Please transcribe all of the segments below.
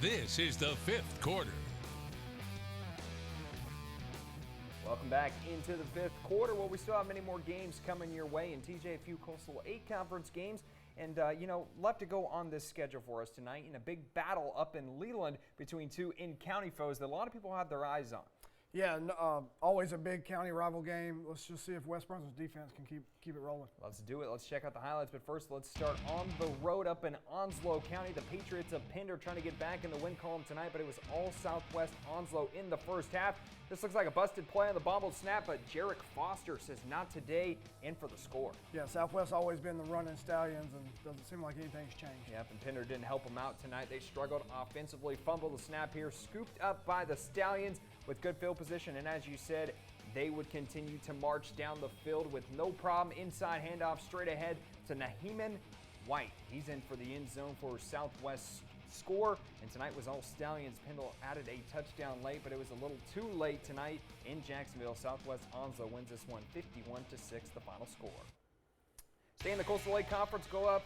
This is the fifth quarter. Welcome back into the fifth quarter. Well, we still have many more games coming your way. And TJ, a few Coastal 8 conference games. And, love to go on this schedule for us tonight in a big battle up in Leland between two in-county foes that a lot of people have their eyes on. Yeah, always a big county rival game. Let's just see if West Brunswick's defense can keep it rolling. Let's do it. Let's check out the highlights. But first, let's start on the road up in Onslow County. The Patriots of Pender trying to get back in the win column tonight, but it was all Southwest Onslow in the first half. This looks like a busted play on the bobbled snap, but Jarek Foster says not today, in for the score. Yeah, Southwest always been the running Stallions, and doesn't seem like anything's changed. Yep, and Pender didn't help them out tonight. They struggled offensively, fumbled the snap here, scooped up by the Stallions with good field position, and as you said, they would continue to march down the field with no problem. Inside handoff straight ahead to Naheeman White. He's in for the end zone for Southwest score, and tonight was all Stallions. Pendle added a touchdown late, but it was a little too late tonight in Jacksonville. Southwest Onslow wins this one 51-6, the final score. Stay in the Coastal Lake Conference, go up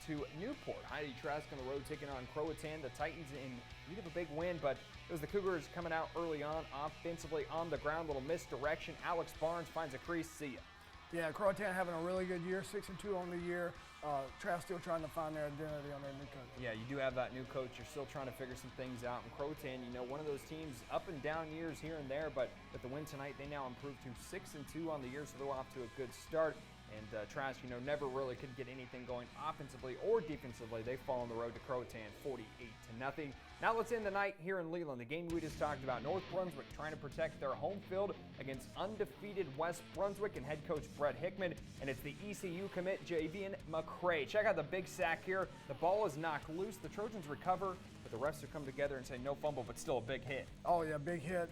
to Newport. Heidi Trask on the road taking on Croatan. The Titans in need of a big win, but it was the Cougars coming out early on, offensively on the ground, little misdirection. Alex Barnes finds a crease. See ya. Yeah, Croatan having a really good year, 6-2 on the year. Trask still trying to find their identity on their new coach. Yeah, you do have that new coach. You're still trying to figure some things out. And Croatan, one of those teams up and down years here and there, but with the win tonight, they now improved to 6-2 on the year, so they're off to a good start. And Trask, never really could get anything going offensively or defensively. They fall on the road to Croatan 48-0. Now let's end the night here in Leland. The game we just talked about. North Brunswick trying to protect their home field against undefeated West Brunswick and head coach Brett Hickman. And it's the ECU commit, Javian McCray. Check out the big sack here. The ball is knocked loose. The Trojans recover, but the refs have come together and say no fumble, but still a big hit. Oh, yeah, big hit.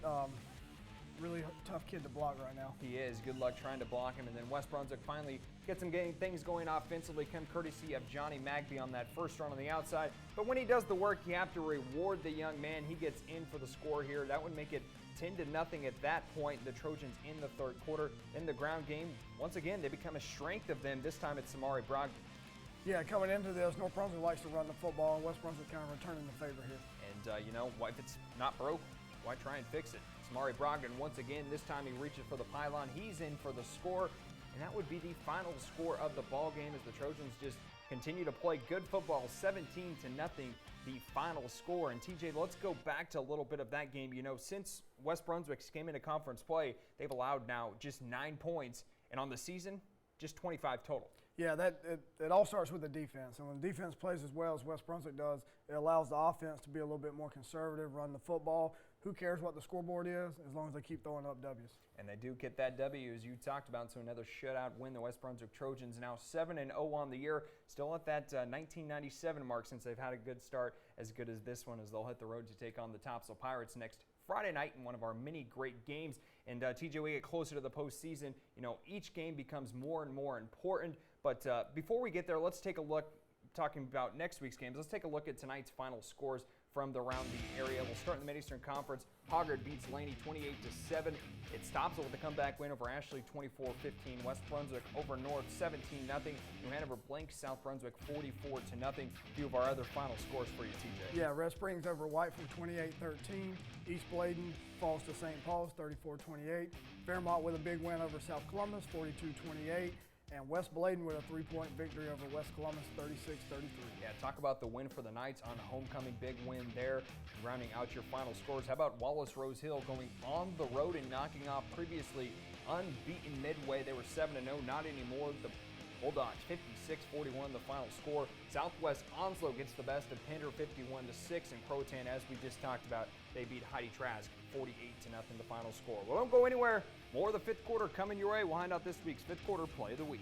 Really tough kid to block right now. He is. Good luck trying to block him. And then West Brunswick finally gets some things going offensively. Come courtesy of Johnny Magby on that first run on the outside. But when he does the work, you have to reward the young man. He gets in for the score here. That would make it 10-0 at that point. The Trojans in the third quarter. In the ground game, once again, they become a strength of them. This time it's Samari Brogdon. Yeah, coming into this, North Brunswick likes to run the football, and West Brunswick kind of returning the favor here. And, if it's not broke, why try and fix it? Samari Brogdon once again. This time he reaches for the pylon. He's in for the score, and that would be the final score of the ball game as the Trojans just continue to play good football. 17-0, the final score. And TJ, let's go back to a little bit of that game. Since West Brunswick came into conference play, they've allowed now just 9 points, and on the season, just 25 total. Yeah, it all starts with the defense. And when the defense plays as well as West Brunswick does, it allows the offense to be a little bit more conservative, run the football. Who cares what the scoreboard is as long as they keep throwing up W's. And they do get that W, as you talked about, so another shutout win. The West Brunswick Trojans now 7-0 on the year, still at that 1997 mark since they've had a good start, as good as this one, as they'll hit the road to take on the Topsail Pirates next Friday night in one of our many great games. And TJ, we get closer to the postseason. Each game becomes more and more important. But before we get there, let's take a look, talking about next week's games, let's take a look at tonight's final scores from around the area. We'll start in the Mid-Eastern Conference. Hoggard beats Laney 28-7. It's Topsail with a comeback win over Ashley 24-15. West Brunswick over North 17-0. New Hanover blanks South Brunswick 44-0. A few of our other final scores for you, TJ. Yeah, Red Springs over Whiteford 28-13. East Bladen falls to St. Paul's 34-28. Fairmont with a big win over South Columbus 42-28. And West Bladen with a 3-point victory over West Columbus, 36-33. Yeah, talk about the win for the Knights on homecoming. Big win there. Rounding out your final scores, how about Wallace Rose Hill going on the road and knocking off previously unbeaten Midway? They were 7-0, not anymore. The Bulldogs 56-41, the final score. Southwest Onslow gets the best of Pender 51-6, and Croatan, as we just talked about, they beat Heidi Trask 48-0, the final score. Well, don't go anywhere. More of the fifth quarter coming your way. We'll find out this week's fifth quarter play of the week.